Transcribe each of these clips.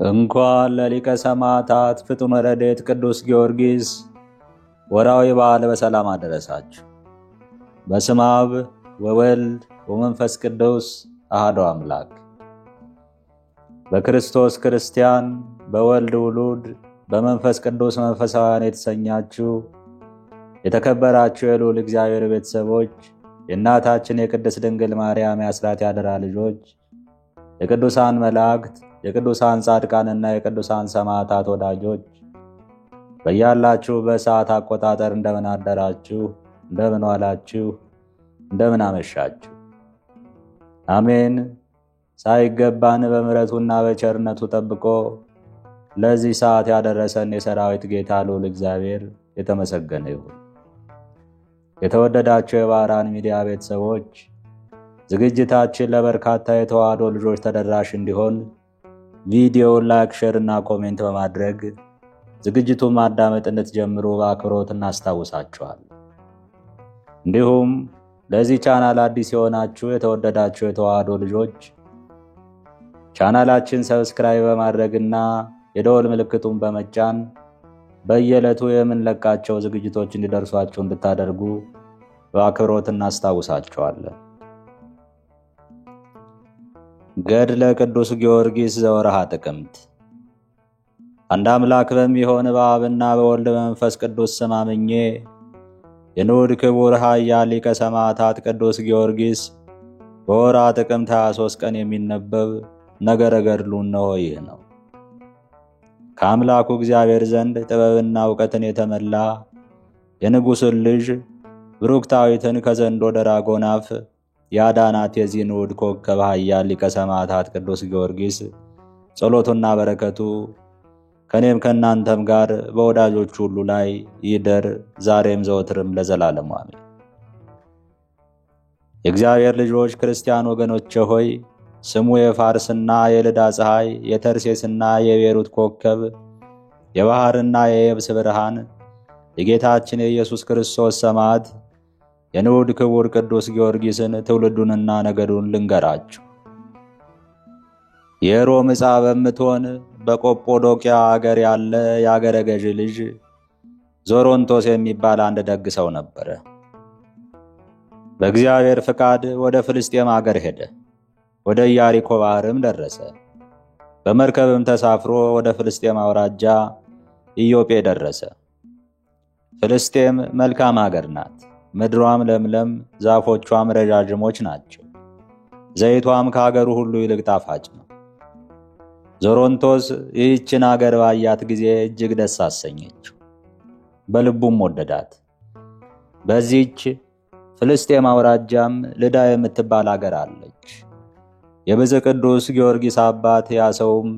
እንኳን ለሊቀ ሰማዕታት ፍጡነ ረድኤት ቅዱስ ጊዮርጊስ ወርኃዊ በዓል በሰላም አደረሳችሁ። በስመ አብ ወወልድ ወመንፈስ ቅዱስ አሐዱ አምላክ። በክርስቶስ ክርስቲያን፣ በወልድ ውሉድ፣ በመንፈስ ቅዱስ መንፈሳውያን የተሰኛችሁ የተከበራችሁ የልዑል እግዚአብሔር ቤተሰቦች፣ የእናታችን የቅድስት ድንግል ማርያም የአስራት ያደራ ልጆች፣ የቅዱሳን መላእክት፣ የቅዱሳን ጻድቃንና የቅዱሳን ሰማዕታት ወዳጆች በያላችሁ በሰዓት አቆጣጠር እንደምን አደራችሁ፣ እንደምን ዋላችሁ፣ እንደምን አመሻችሁ። አሜን። ሳይገባን በምሕረቱና በቸርነቱ ጠብቆ ለዚህ ሰዓት ያደረሰን የሰራዊት ጌታ ልዑል እግዚአብሔር የተመሰገነ ይሁን። የተወደዳችሁ የባህራን ሚዲያ ቤተሰቦች ዝግጅታችን ለበርካታ የተዋህዶ ልጆች ተደራሽ እንዲሆን ቪዲዮውን ላይክ፣ ሼር እና ኮሜንት በማድረግ ዝግጅቱን ማዳመጥ እንድትጀምሩ በአክብሮት እናስታውሳችኋለን። እንዲሁም ለዚህ ቻናል አዲስ የሆናችሁ የተወደዳችሁ የተዋህዶ ልጆች ቻናላችን ሰብስክራይብ በማድረግና የደወል ምልክቱን በመጫን በየዕለቱ የምንለቃቸው ዝግጅቶች እንዲደርሷችሁ እንድታደርጉ በአክብሮት እናስታውሳችኋለን። ገድለ ቅዱስ ጊዮርጊስ ዘወርኃ ጥቅምት። አንድ አምላክ በሚሆን በአብና በወልድ በመንፈስ ቅዱስ ስም አምኜ የንዑድ ክቡር ኃያል ሊቀ ሰማዕታት ቅዱስ ጊዮርጊስ በወርኃ ጥቅምት 23 ቀን የሚነበብ ነገረ ገድሉ እነሆ ይህ ነው። ከአምላኩ እግዚአብሔር ዘንድ ጥበብና ዕውቀትን የተመላ የንጉሥን ልጅ ብሩክታዊትን ከዘንዶ ደራጎን አፍ ያዳናት የዚህ ንዑድ ኮከብ ኃያል ሊቀ ሰማዕታት ቅዱስ ጊዮርጊስ ጸሎቱና በረከቱ ከኔም ከእናንተም ጋር በወዳጆቹ ሁሉ ላይ ይደር ዛሬም ዘወትርም ለዘላለሙ አሜን። የእግዚአብሔር ልጆች ክርስቲያን ወገኖቼ ሆይ ስሙ የፋርስና የልዳ ፀሐይ፣ የተርሴስና የቤሩት ኮከብ፣ የባህርና የየብስ ብርሃን፣ የጌታችን የኢየሱስ ክርስቶስ ሰማዕት የንዑድ ክቡር ቅዱስ ጊዮርጊስን ትውልዱንና ነገዱን ልንገራችሁ። የሮም ዕፃ በምትሆን በቆጶዶቅያ አገር ያለ የአገረ ገዥ ልጅ ዞሮንቶስ የሚባል አንድ ደግ ሰው ነበረ። በእግዚአብሔር ፍቃድ ወደ ፍልስጤም አገር ሄደ። ወደ ኢያሪኮ ባህርም ደረሰ። በመርከብም ተሳፍሮ ወደ ፍልስጤም አውራጃ ኢዮጴ ደረሰ። ፍልስጤም መልካም አገር ናት። ምድሯም ለምለም፣ ዛፎቿም ረዣዥሞች ናቸው። ዘይቷም ከአገሩ ሁሉ ይልቅ ጣፋጭ ነው። ዞሮንቶስ ይህችን አገር ባያት ጊዜ እጅግ ደስ አሰኘችው፣ በልቡም ወደዳት። በዚህች ፍልስጤም አውራጃም ልዳ የምትባል አገር አለች። የብፁዕ ቅዱስ ጊዮርጊስ አባት ያ ሰውም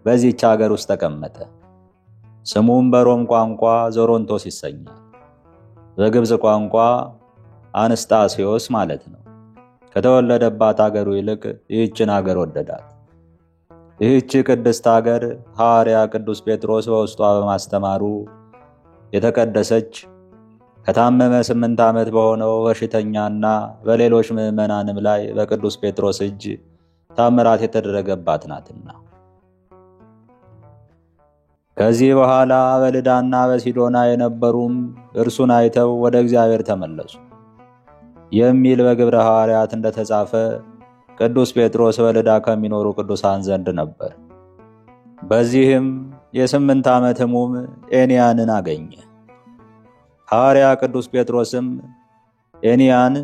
በዚህች አገር ውስጥ ተቀመጠ። ስሙም በሮም ቋንቋ ዞሮንቶስ ይሰኛል። በግብፅ ቋንቋ አንስጣስዮስ ማለት ነው። ከተወለደባት አገሩ ይልቅ ይህችን አገር ወደዳት። ይህች ቅድስት አገር ሐዋርያ ቅዱስ ጴጥሮስ በውስጧ በማስተማሩ የተቀደሰች፣ ከታመመ 8 ዓመት በሆነው በሽተኛና በሌሎች ምዕመናንም ላይ በቅዱስ ጴጥሮስ እጅ ታምራት የተደረገባት ናትና። ከዚህ በኋላ በልዳና በሲዶና የነበሩም እርሱን አይተው ወደ እግዚአብሔር ተመለሱ የሚል በግብረ ሐዋርያት እንደተጻፈ ቅዱስ ጴጥሮስ በልዳ ከሚኖሩ ቅዱሳን ዘንድ ነበር። በዚህም የ8 ዓመት ሕሙም ኤንያንን አገኘ። ሐዋርያ ቅዱስ ጴጥሮስም ኤንያን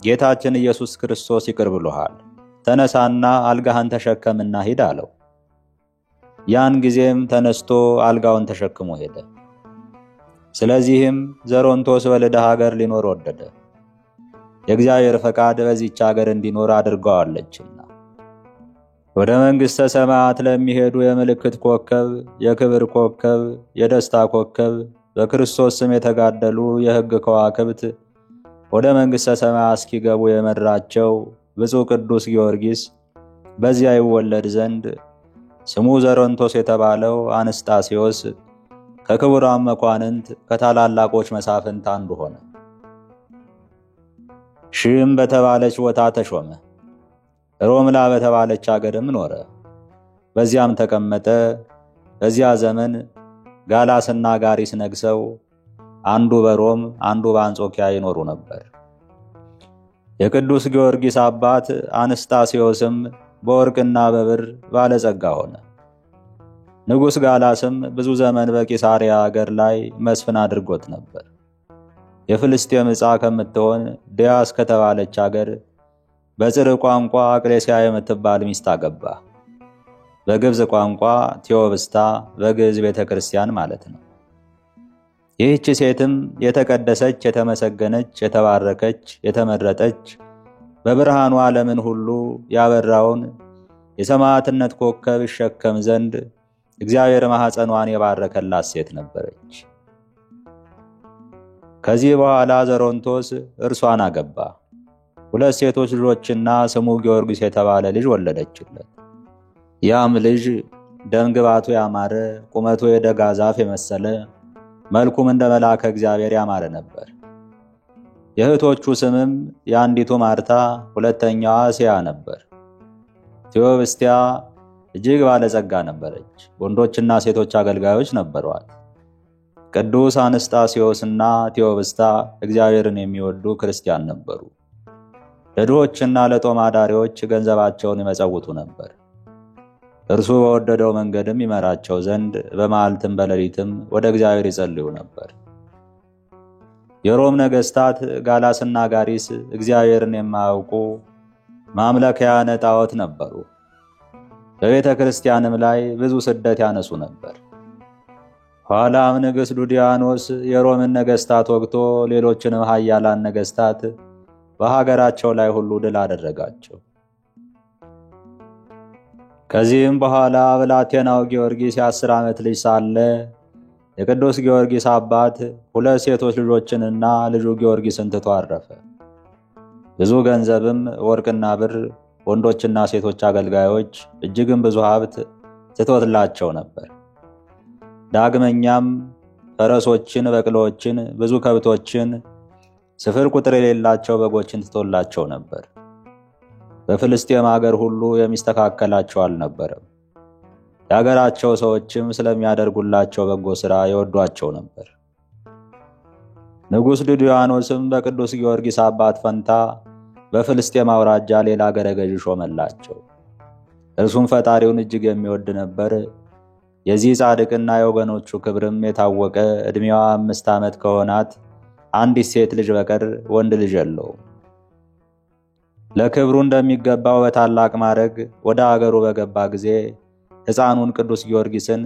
ጌታችን ኢየሱስ ክርስቶስ ይቅር ብሎሃል፣ ተነሳና አልጋህን ተሸከምና ሂድ አለው። ያን ጊዜም ተነስቶ አልጋውን ተሸክሞ ሄደ። ስለዚህም ዞሮንቶስ በልዳ ሀገር ሊኖር ወደደ። የእግዚአብሔር ፈቃድ በዚህች ሀገር እንዲኖር አድርገዋለችና። ወደ መንግሥተ ሰማያት ለሚሄዱ የምልክት ኮከብ፣ የክብር ኮከብ፣ የደስታ ኮከብ፣ በክርስቶስ ስም የተጋደሉ የሕግ ከዋክብት ወደ መንግሥተ ሰማያት እስኪገቡ የመራቸው ብፁዕ ቅዱስ ጊዮርጊስ በዚያ ይወለድ ዘንድ ስሙ ዞሮንቶስ የተባለው አንስጣስዮስ ከክቡራን መኳንንት ከታላላቆች መሳፍንት አንዱ ሆነ። ሺም በተባለች ቦታ ተሾመ። ሮምላ በተባለች አገርም ኖረ። በዚያም ተቀመጠ። በዚያ ዘመን ጋላስና ጋሪስ ነግሰው አንዱ በሮም አንዱ በአንጾኪያ ይኖሩ ነበር። የቅዱስ ጊዮርጊስ አባት አንስጣስዮስም በወርቅና በብር ባለጸጋ ሆነ። ንጉሥ ጋላስም ብዙ ዘመን በቂሳርያ አገር ላይ መስፍን አድርጎት ነበር። የፍልስጤም ዕፃ ከምትሆን ዲያስ ከተባለች አገር በጽር ቋንቋ አቅሌስያ የምትባል ሚስት አገባ። በግብፅ ቋንቋ ቴዎብስታ፣ በግዕዝ ቤተ ክርስቲያን ማለት ነው። ይህች ሴትም የተቀደሰች፣ የተመሰገነች፣ የተባረከች፣ የተመረጠች በብርሃኑ ዓለምን ሁሉ ያበራውን የሰማዕትነት ኮከብ ይሸከም ዘንድ እግዚአብሔር ማኅፀኗን የባረከላት ሴት ነበረች። ከዚህ በኋላ ዘሮንቶስ እርሷን አገባ። 2 ሴቶች ልጆችና ስሙ ጊዮርጊስ የተባለ ልጅ ወለደችለት። ያም ልጅ ደምግባቱ ያማረ፣ ቁመቱ የደጋ ዛፍ የመሰለ፣ መልኩም እንደ መልአከ እግዚአብሔር ያማረ ነበር። የእህቶቹ ስምም የአንዲቱ ማርታ፣ ሁለተኛዋ እስያ ነበር። ቴዎብስቲያ እጅግ ባለጸጋ ነበረች። ወንዶችና ሴቶች አገልጋዮች ነበሯት። ቅዱስ አንስጣስዮስና ቴዎብስታ እግዚአብሔርን የሚወዱ ክርስቲያን ነበሩ። ለድሆችና ለጦም አዳሪዎች ገንዘባቸውን ይመጸውቱ ነበር። እርሱ በወደደው መንገድም ይመራቸው ዘንድ በመዓልትም በሌሊትም ወደ እግዚአብሔር ይጸልዩ ነበር። የሮም ነገሥታት ጋላስና ጋሪስ እግዚአብሔርን የማያውቁ ማምለኪያነ ጣዖት ነበሩ። በቤተ ክርስቲያንም ላይ ብዙ ስደት ያነሱ ነበር። ኋላም ንጉሥ ዱዲያኖስ የሮምን ነገሥታት ወግቶ ሌሎችንም ኃያላን ነገሥታት በሀገራቸው ላይ ሁሉ ድል አደረጋቸው። ከዚህም በኋላ ብላቴናው ጊዮርጊስ የ10 ዓመት ልጅ ሳለ የቅዱስ ጊዮርጊስ አባት 2 ሴቶች ልጆችንና ልጁ ጊዮርጊስን ትቶ አረፈ። ብዙ ገንዘብም፣ ወርቅና ብር፣ ወንዶችና ሴቶች አገልጋዮች፣ እጅግም ብዙ ሀብት ትቶላቸው ነበር። ዳግመኛም ፈረሶችን፣ በቅሎችን፣ ብዙ ከብቶችን፣ ስፍር ቁጥር የሌላቸው በጎችን ትቶላቸው ነበር። በፍልስጤም አገር ሁሉ የሚስተካከላቸው አልነበረም። የአገራቸው ሰዎችም ስለሚያደርጉላቸው በጎ ሥራ ይወዷቸው ነበር። ንጉሥ ዱድያኖስም በቅዱስ ጊዮርጊስ አባት ፈንታ በፍልስጤም አውራጃ ሌላ አገረ ገዥ ሾመላቸው። እርሱም ፈጣሪውን እጅግ የሚወድ ነበር። የዚህ ጻድቅና የወገኖቹ ክብርም የታወቀ ዕድሜዋ 5 ዓመት ከሆናት አንዲት ሴት ልጅ በቀር ወንድ ልጅ የለውም። ለክብሩ እንደሚገባው በታላቅ ማዕረግ ወደ አገሩ በገባ ጊዜ ሕፃኑን ቅዱስ ጊዮርጊስን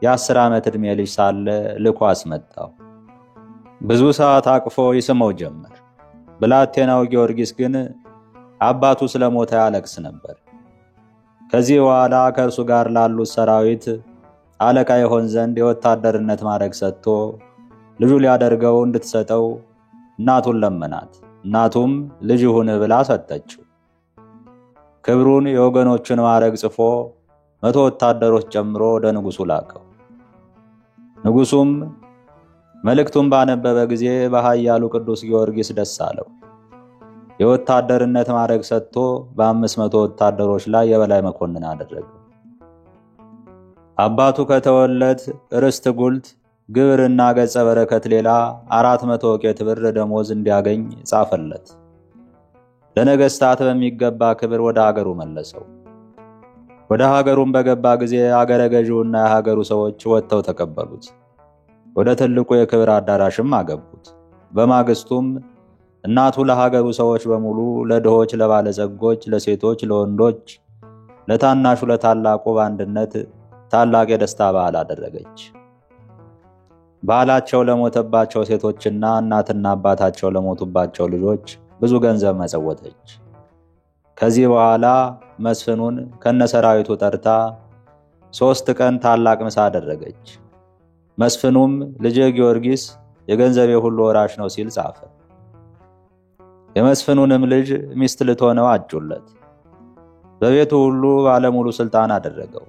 የ10 ዓመት ዕድሜ ልጅ ሳለ ልኮ አስመጣው። ብዙ ሰዓት አቅፎ ይስመው ጀመር። ብላቴናው ጊዮርጊስ ግን አባቱ ስለሞተ ያለቅስ ነበር። ከዚህ በኋላ ከእርሱ ጋር ላሉት ሰራዊት አለቃ ይሆን ዘንድ የወታደርነት ማዕረግ ሰጥቶ ልጁ ሊያደርገው እንድትሰጠው እናቱን ለመናት። እናቱም ልጅ ይሁን ብላ ሰጠችው። ክብሩን የወገኖቹን ማዕረግ ጽፎ 100 ወታደሮች ጨምሮ ወደ ንጉሡ ላከው። ንጉሡም መልእክቱን ባነበበ ጊዜ በኃያሉ ቅዱስ ጊዮርጊስ ደስ አለው። የወታደርነት ማዕረግ ሰጥቶ በ500 ወታደሮች ላይ የበላይ መኮንን አደረገው። አባቱ ከተወለት ርስት፣ ጉልት፣ ግብርና ገጸ በረከት ሌላ 400 ወቄት ብር ደሞዝ እንዲያገኝ ጻፈለት። ለነገሥታት በሚገባ ክብር ወደ አገሩ መለሰው። ወደ ሀገሩም በገባ ጊዜ አገረ ገዢውና የሀገሩ ሰዎች ወጥተው ተቀበሉት። ወደ ትልቁ የክብር አዳራሽም አገቡት። በማግስቱም እናቱ ለሀገሩ ሰዎች በሙሉ፣ ለድሆች፣ ለባለጸጎች፣ ለሴቶች፣ ለወንዶች፣ ለታናሹ ለታላቁ በአንድነት ታላቅ የደስታ በዓል አደረገች። ባላቸው ለሞተባቸው ሴቶችና እናትና አባታቸው ለሞቱባቸው ልጆች ብዙ ገንዘብ መጸወተች። ከዚህ በኋላ መስፍኑን ከነሰራዊቱ ጠርታ 3 ቀን ታላቅ ምሳ አደረገች። መስፍኑም ልጄ ጊዮርጊስ የገንዘቤ ሁሉ ወራሽ ነው ሲል ጻፈ። የመስፍኑንም ልጅ ሚስት ልትሆነው አጩለት። በቤቱ ሁሉ ባለሙሉ ስልጣን አደረገው።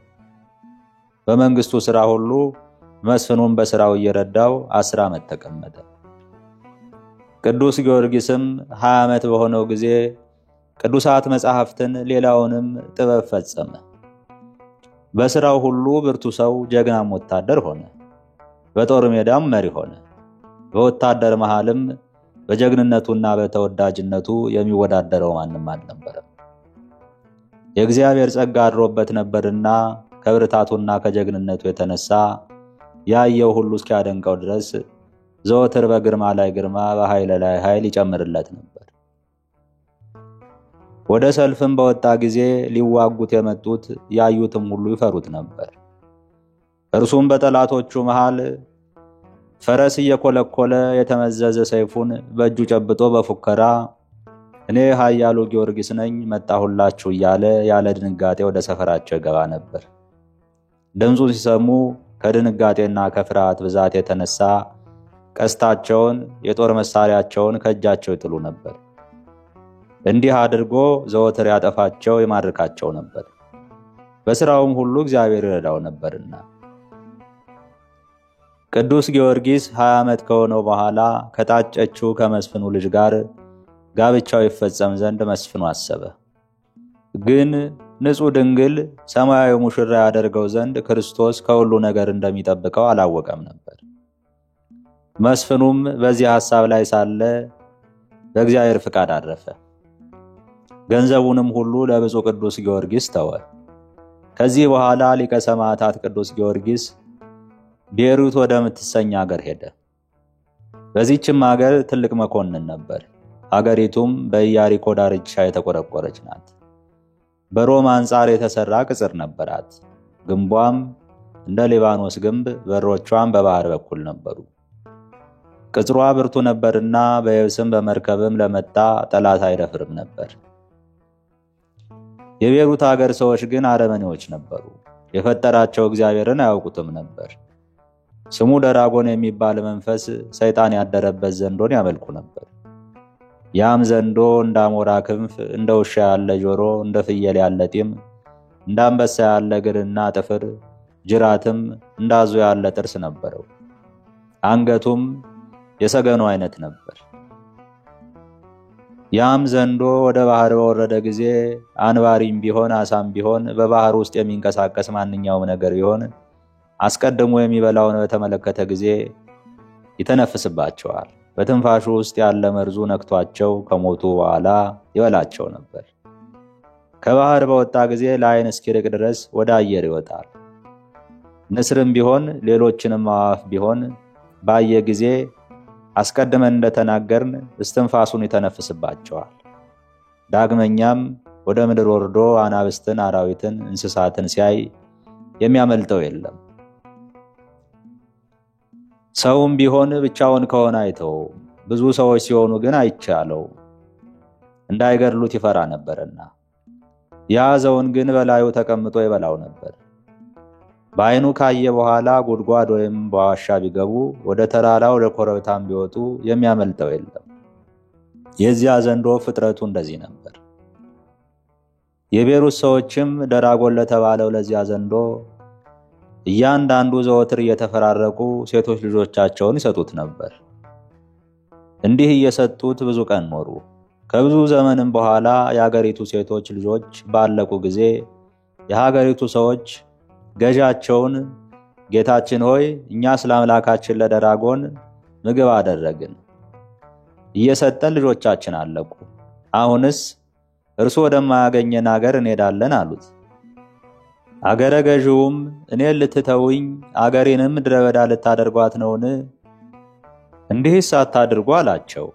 በመንግስቱ ሥራ ሁሉ መስፍኑን በሥራው እየረዳው 10 ዓመት ተቀመጠ። ቅዱስ ጊዮርጊስም 20 ዓመት በሆነው ጊዜ ቅዱሳት መጻሕፍትን ሌላውንም ጥበብ ፈጸመ። በሥራው ሁሉ ብርቱ ሰው፣ ጀግናም ወታደር ሆነ። በጦር ሜዳም መሪ ሆነ። በወታደር መሃልም በጀግንነቱና በተወዳጅነቱ የሚወዳደረው ማንም አልነበረም። የእግዚአብሔር ጸጋ አድሮበት ነበርና ከብርታቱና ከጀግንነቱ የተነሳ ያየው ሁሉ እስኪያደንቀው ድረስ ዘወትር በግርማ ላይ ግርማ፣ በኃይል ላይ ኃይል ይጨምርለት ነበር። ወደ ሰልፍም በወጣ ጊዜ ሊዋጉት የመጡት ያዩትም ሁሉ ይፈሩት ነበር። እርሱም በጠላቶቹ መሃል ፈረስ እየኮለኮለ የተመዘዘ ሰይፉን በእጁ ጨብጦ በፉከራ እኔ ኃያሉ ጊዮርጊስ ነኝ መጣሁላችሁ እያለ ያለ ድንጋጤ ወደ ሰፈራቸው ይገባ ነበር። ድምፁን ሲሰሙ ከድንጋጤና ከፍርሃት ብዛት የተነሳ ቀስታቸውን፣ የጦር መሳሪያቸውን ከእጃቸው ይጥሉ ነበር። እንዲህ አድርጎ ዘወትር ያጠፋቸው ይማርካቸው ነበር። በሥራውም ሁሉ እግዚአብሔር ይረዳው ነበርና። ቅዱስ ጊዮርጊስ 20 ዓመት ከሆነው በኋላ ከታጨችው ከመስፍኑ ልጅ ጋር ጋብቻው ይፈጸም ዘንድ መስፍኑ አሰበ። ግን ንጹሕ ድንግል ሰማያዊ ሙሽራ ያደርገው ዘንድ ክርስቶስ ከሁሉ ነገር እንደሚጠብቀው አላወቀም ነበር። መስፍኑም በዚህ ሐሳብ ላይ ሳለ በእግዚአብሔር ፍቃድ አረፈ። ገንዘቡንም ሁሉ ለብፁዕ ቅዱስ ጊዮርጊስ ተወ። ከዚህ በኋላ ሊቀ ሰማዕታት ቅዱስ ጊዮርጊስ ቤሩት ወደምትሰኝ አገር ሄደ። በዚህችም አገር ትልቅ መኮንን ነበር። አገሪቱም በኢያሪኮ ዳርቻ የተቆረቆረች ናት። በሮም አንጻር የተሰራ ቅጽር ነበራት። ግንቧም እንደ ሊባኖስ ግንብ፣ በሮቿም በባህር በኩል ነበሩ። ቅጽሯ ብርቱ ነበርና በየብስም በመርከብም ለመጣ ጠላት አይደፍርም ነበር። የቤሩት አገር ሰዎች ግን አረመኔዎች ነበሩ። የፈጠራቸው እግዚአብሔርን አያውቁትም ነበር። ስሙ ደራጎን የሚባል መንፈስ ሰይጣን ያደረበት ዘንዶን ያመልኩ ነበር። ያም ዘንዶ እንደ አሞራ ክንፍ፣ እንደ ውሻ ያለ ጆሮ፣ እንደ ፍየል ያለ ጢም፣ እንደ አንበሳ ያለ እግርና ጥፍር፣ ጅራትም እንደ አዞ ያለ ጥርስ ነበረው። አንገቱም የሰገኑ አይነት ነበር። ያም ዘንዶ ወደ ባህር በወረደ ጊዜ አንባሪም ቢሆን አሳም ቢሆን በባህር ውስጥ የሚንቀሳቀስ ማንኛውም ነገር ቢሆን አስቀድሞ የሚበላውን በተመለከተ ጊዜ ይተነፍስባቸዋል። በትንፋሹ ውስጥ ያለ መርዙ ነክቷቸው ከሞቱ በኋላ ይበላቸው ነበር። ከባህር በወጣ ጊዜ ለዓይን እስኪርቅ ድረስ ወደ አየር ይወጣል። ንስርም ቢሆን ሌሎችንም አዋፍ ቢሆን ባየ ጊዜ አስቀድመን እንደተናገርን እስትንፋሱን ይተነፍስባቸዋል። ዳግመኛም ወደ ምድር ወርዶ አናብስትን፣ አራዊትን፣ እንስሳትን ሲያይ የሚያመልጠው የለም። ሰውም ቢሆን ብቻውን ከሆነ አይተው፣ ብዙ ሰዎች ሲሆኑ ግን አይቻለው፣ እንዳይገድሉት ይፈራ ነበርና። ያዘውን ግን በላዩ ተቀምጦ ይበላው ነበር። በዓይኑ ካየ በኋላ ጉድጓድ ወይም በዋሻ ቢገቡ፣ ወደ ተራራ ወደ ኮረብታም ቢወጡ የሚያመልጠው የለም። የዚያ ዘንዶ ፍጥረቱ እንደዚህ ነበር። የቤሩት ሰዎችም ደራጎን ለተባለው ለዚያ ዘንዶ እያንዳንዱ ዘወትር እየተፈራረቁ ሴቶች ልጆቻቸውን ይሰጡት ነበር። እንዲህ እየሰጡት ብዙ ቀን ኖሩ። ከብዙ ዘመንም በኋላ የሀገሪቱ ሴቶች ልጆች ባለቁ ጊዜ የሀገሪቱ ሰዎች ገዣቸውን ጌታችን ሆይ እኛ ስለ አምላካችን ለደራጎን ምግብ አደረግን፣ እየሰጠን ልጆቻችን አለቁ። አሁንስ እርሱ ወደማያገኘን አገር እንሄዳለን አሉት። አገረ ገዥውም እኔን ልትተውኝ አገሬንም ምድረ በዳ ልታደርጓት ነውን? እንዲህስ አታድርጉ አላቸው።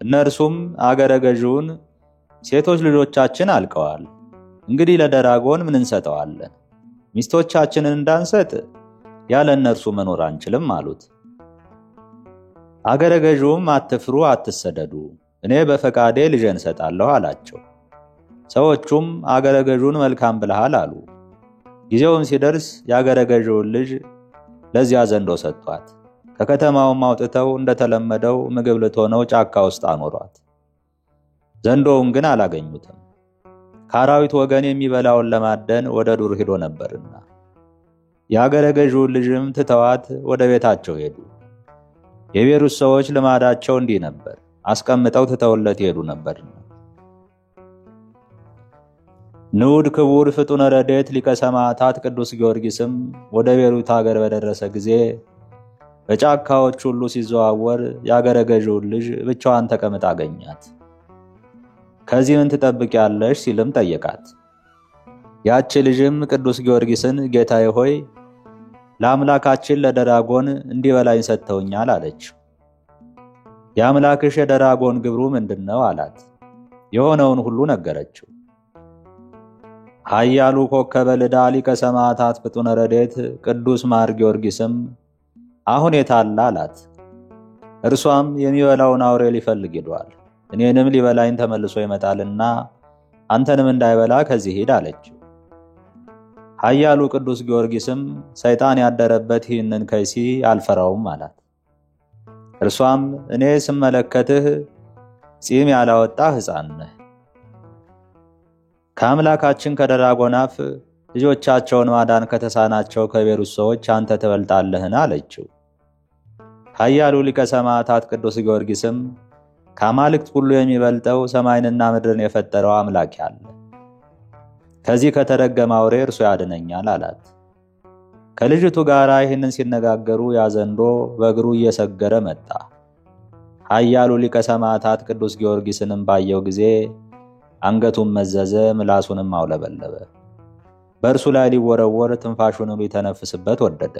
እነርሱም አገረ ገዥውን ሴቶች ልጆቻችን አልቀዋል፣ እንግዲህ ለደራጎን ምን እንሰጠዋለን? ሚስቶቻችንን እንዳንሰጥ ያለ እነርሱ መኖር አንችልም አሉት። አገረ ገዥውም አትፍሩ፣ አትሰደዱ፣ እኔ በፈቃዴ ልጄን እሰጣለሁ አላቸው። ሰዎቹም አገረ ገዡን መልካም ብለሃል አሉ። ጊዜውም ሲደርስ የአገረ ገዥውን ልጅ ለዚያ ዘንዶ ሰጧት። ከከተማውም አውጥተው እንደተለመደው ምግብ ልትሆነው ጫካ ውስጥ አኖሯት። ዘንዶውን ግን አላገኙትም። ከአራዊት ወገን የሚበላውን ለማደን ወደ ዱር ሄዶ ነበርና። የአገረ ገዥውን ልጅም ትተዋት ወደ ቤታቸው ሄዱ። የቤሩት ሰዎች ልማዳቸው እንዲህ ነበር፣ አስቀምጠው ትተውለት ይሄዱ ነበርና። ንዑድ ክቡር ፍጡነ ረድኤት ሊቀ ሰማዕታት ቅዱስ ጊዮርጊስም ወደ ቤሩት አገር በደረሰ ጊዜ በጫካዎች ሁሉ ሲዘዋወር የአገረ ገዢውን ልጅ ብቻዋን ተቀምጣ አገኛት። ከዚህ ምን ትጠብቂያለሽ ሲልም ጠየቃት። ያቺ ልጅም ቅዱስ ጊዮርጊስን ጌታዬ ሆይ ለአምላካችን ለደራጎን እንዲበላኝ ሰጥተውኛል አለች። የአምላክሽ የደራጎን ግብሩ ምንድነው አላት። የሆነውን ሁሉ ነገረችው። ኃያሉ ኮከበ ልዳ ሊቀ ሰማዕታት ፍጡነ ረድኤት ቅዱስ ማር ጊዮርጊስም አሁን የታለ አላት። እርሷም የሚበላውን አውሬ ሊፈልግ ሄዷል፣ እኔንም ሊበላኝ ተመልሶ ይመጣልና አንተንም እንዳይበላ ከዚህ ሂድ አለችው። ኃያሉ ቅዱስ ጊዮርጊስም ሰይጣን ያደረበት ይህንን ከይሲ አልፈራውም አላት። እርሷም እኔ ስመለከትህ ጺም ያላወጣህ ሕፃን ነህ፣ ከአምላካችን ከደራጎን አፍ ልጆቻቸውን ማዳን ከተሳናቸው ከቤሩት ሰዎች አንተ ትበልጣለህን አለችው። ኃያሉ ሊቀ ሰማዕታት ቅዱስ ጊዮርጊስም ከአማልክት ሁሉ የሚበልጠው ሰማይንና ምድርን የፈጠረው አምላክ ያለ ከዚህ ከተረገመ አውሬ እርሱ ያድነኛል አላት። ከልጅቱ ጋር ይህንን ሲነጋገሩ ያዘንዶ በእግሩ እየሰገረ መጣ። ኃያሉ ሊቀ ሰማዕታት ቅዱስ ጊዮርጊስንም ባየው ጊዜ አንገቱን መዘዘ፣ ምላሱንም አውለበለበ። በእርሱ ላይ ሊወረወር ትንፋሹንም ሊተነፍስበት ወደደ።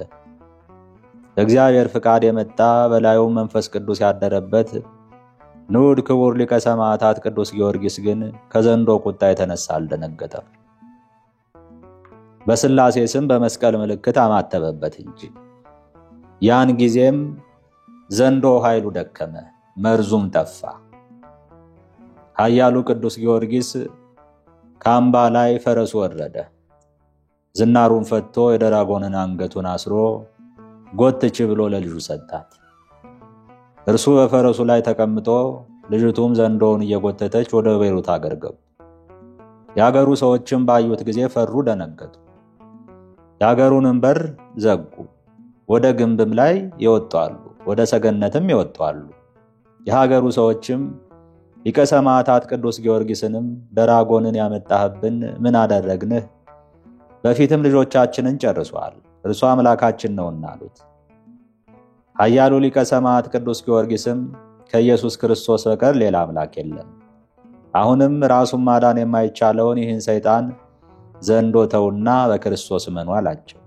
ለእግዚአብሔር ፍቃድ የመጣ በላዩም መንፈስ ቅዱስ ያደረበት ንዑድ ክቡር ሊቀ ሰማዕታት ቅዱስ ጊዮርጊስ ግን ከዘንዶ ቁጣ የተነሳ አልደነገጠም። በሥላሴ ስም በመስቀል ምልክት አማተበበት እንጂ። ያን ጊዜም ዘንዶ ኃይሉ ደከመ፣ መርዙም ጠፋ። ኃያሉ ቅዱስ ጊዮርጊስ ከአምባ ላይ ፈረሱ ወረደ። ዝናሩን ፈቶ የደራጎንን አንገቱን አስሮ ጎትች ብሎ ለልጁ ሰጣት። እርሱ በፈረሱ ላይ ተቀምጦ ልጅቱም ዘንዶውን እየጎተተች ወደ ቤሩት አገር ገቡ። የአገሩ ሰዎችም ባዩት ጊዜ ፈሩ፣ ደነገጡ። የአገሩንም በር ዘጉ። ወደ ግንብም ላይ ይወጣሉ፣ ወደ ሰገነትም ይወጣሉ። የሀገሩ ሰዎችም ሊቀ ሰማዕታት ቅዱስ ጊዮርጊስንም ደራጎንን ያመጣህብን ምን አደረግንህ? በፊትም ልጆቻችንን ጨርሷል፣ እርሱ አምላካችን ነውና አሉት። ኃያሉ ሊቀ ሰማዕት ቅዱስ ጊዮርጊስም ከኢየሱስ ክርስቶስ በቀር ሌላ አምላክ የለም፣ አሁንም ራሱን ማዳን የማይቻለውን ይህን ሰይጣን ዘንዶ ተውና በክርስቶስ እመኑ አላቸው።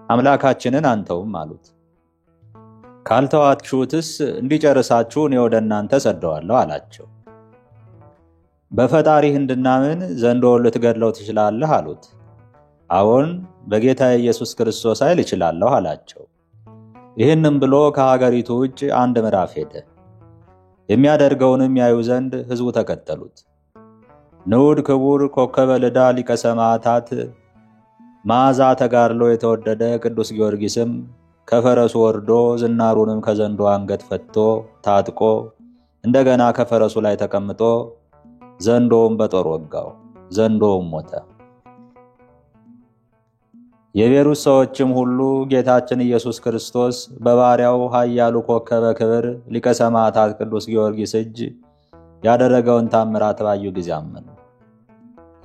አምላካችንን አንተውም አሉት። ካልተዋችሁትስ እንዲጨርሳችሁ እኔ ወደ እናንተ ሰደዋለሁ አላቸው። በፈጣሪህ እንድናምን ዘንዶውን ልትገድለው ትችላለህ አሉት። አዎን በጌታ ኢየሱስ ክርስቶስ ኃይል እችላለሁ አላቸው። ይህንም ብሎ ከሀገሪቱ ውጭ አንድ ምዕራፍ ሄደ። የሚያደርገውንም ያዩ ዘንድ ሕዝቡ ተከተሉት። ንዑድ ክቡር ኮከበ ልዳ ሊቀ ሰማዕታት መዓዛ ተጋድሎ የተወደደ ቅዱስ ጊዮርጊስም ከፈረሱ ወርዶ ዝናሩንም ከዘንዶ አንገት ፈትቶ ታጥቆ እንደገና ከፈረሱ ላይ ተቀምጦ ዘንዶውን በጦር ወጋው። ዘንዶውም ሞተ። የቤሩት ሰዎችም ሁሉ ጌታችን ኢየሱስ ክርስቶስ በባሪያው ኃያሉ ኮከበ ክብር ሊቀ ሰማዕታት ቅዱስ ጊዮርጊስ እጅ ያደረገውን ታምራት ባዩ ጊዜ አመኑ።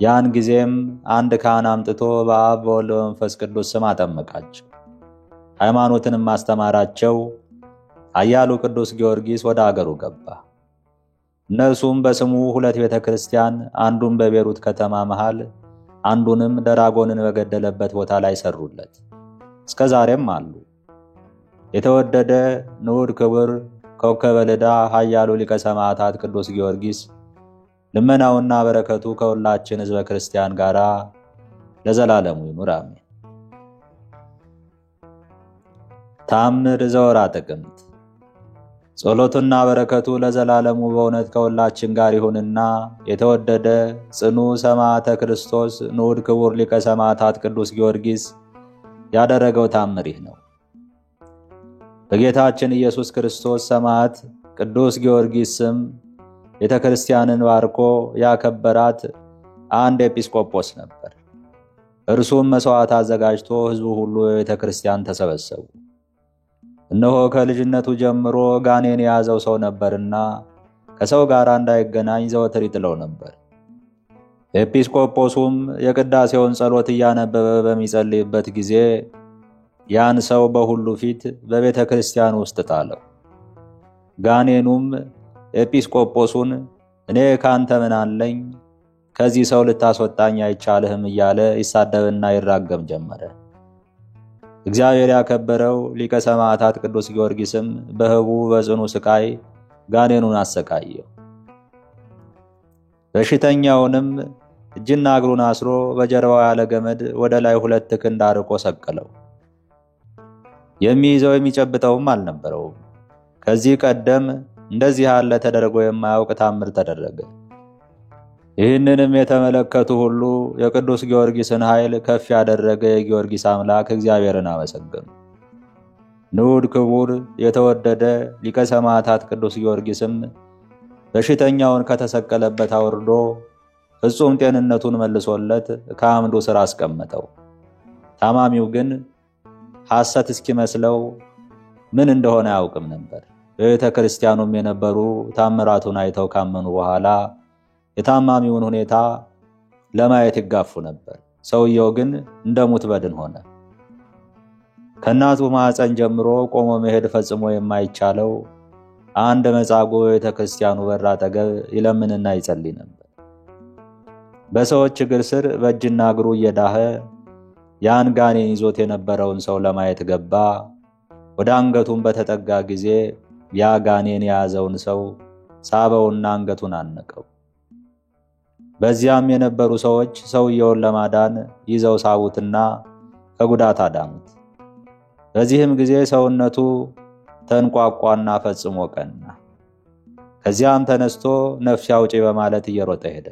ያን ጊዜም አንድ ካህን አምጥቶ በአብ በወልድ በመንፈስ ቅዱስ ስም አጠመቃቸው፣ ሃይማኖትንም አስተማራቸው። ኃያሉ ቅዱስ ጊዮርጊስ ወደ አገሩ ገባ። እነርሱም በስሙ 2 ቤተ ክርስቲያን፣ አንዱን በቤሩት ከተማ መሃል፣ አንዱንም ደራጎንን በገደለበት ቦታ ላይ ሰሩለት። እስከ ዛሬም አሉ። የተወደደ ንዑድ ክቡር ኮከበ ልዳ ኃያሉ ሊቀ ሰማዕታት ቅዱስ ጊዮርጊስ ልመናውና በረከቱ ከሁላችን ሕዝበ ክርስቲያን ጋር ለዘላለሙ ይኑር አሜን። ታምር ዘወርኃ ጥቅምት። ጸሎቱና በረከቱ ለዘላለሙ በእውነት ከሁላችን ጋር ይሁንና የተወደደ ጽኑ ሰማዕተ ክርስቶስ ንዑድ ክቡር ሊቀ ሰማዕታት ቅዱስ ጊዮርጊስ ያደረገው ታምር ይህ ነው። በጌታችን ኢየሱስ ክርስቶስ ሰማዕት ቅዱስ ጊዮርጊስ ስም ቤተ ክርስቲያንን ባርኮ ያከበራት አንድ ኤጲስቆጶስ ነበር። እርሱም መስዋዕት አዘጋጅቶ ሕዝቡ ሁሉ የቤተ ክርስቲያን ተሰበሰቡ። እነሆ ከልጅነቱ ጀምሮ ጋኔን የያዘው ሰው ነበርና ከሰው ጋር እንዳይገናኝ ዘወትር ይጥለው ነበር። ኤጲስቆጶሱም የቅዳሴውን ጸሎት እያነበበ በሚጸልይበት ጊዜ ያን ሰው በሁሉ ፊት በቤተ ክርስቲያን ውስጥ ጣለው። ጋኔኑም ኤጲስቆጶሱን እኔ ካንተ ምን አለኝ? ከዚህ ሰው ልታስወጣኝ አይቻልህም እያለ ይሳደብና ይራገም ጀመረ። እግዚአብሔር ያከበረው ሊቀ ሰማዕታት ቅዱስ ጊዮርጊስም በህቡ በጽኑ ስቃይ ጋኔኑን አሰቃየው። በሽተኛውንም እጅና እግሩን አስሮ በጀርባው ያለ ገመድ ወደ ላይ 2 ክንድ አርቆ ሰቀለው። የሚይዘው የሚጨብጠውም አልነበረውም። ከዚህ ቀደም እንደዚህ ያለ ተደርጎ የማያውቅ ታምር ተደረገ። ይህንንም የተመለከቱ ሁሉ የቅዱስ ጊዮርጊስን ኃይል ከፍ ያደረገ የጊዮርጊስ አምላክ እግዚአብሔርን አመሰገኑ። ንዑድ ክቡር የተወደደ ሊቀ ሰማዕታት ቅዱስ ጊዮርጊስም በሽተኛውን ከተሰቀለበት አውርዶ ፍጹም ጤንነቱን መልሶለት ከአምዱ ስር አስቀመጠው። ታማሚው ግን ሐሰት እስኪመስለው ምን እንደሆነ አያውቅም ነበር። በቤተ ክርስቲያኑም የነበሩ ታምራቱን አይተው ካመኑ በኋላ የታማሚውን ሁኔታ ለማየት ይጋፉ ነበር። ሰውየው ግን እንደ ሙት በድን ሆነ። ከእናቱ ማኅፀን ጀምሮ ቆሞ መሄድ ፈጽሞ የማይቻለው አንድ መጻጉዕ በቤተ ክርስቲያኑ በር አጠገብ ይለምንና ይጸልይ ነበር። በሰዎች እግር ስር በእጅና እግሩ እየዳኸ ያን ጋኔን ይዞት የነበረውን ሰው ለማየት ገባ። ወደ አንገቱን በተጠጋ ጊዜ ያ ጋኔን የያዘውን ሰው ሳበውና አንገቱን አነቀው። በዚያም የነበሩ ሰዎች ሰውየውን ለማዳን ይዘው ሳቡትና ከጉዳት አዳኑት። በዚህም ጊዜ ሰውነቱ ተንቋቋና ፈጽሞ ቀና። ከዚያም ተነስቶ ነፍስ ያውጪ በማለት እየሮጠ ሄደ።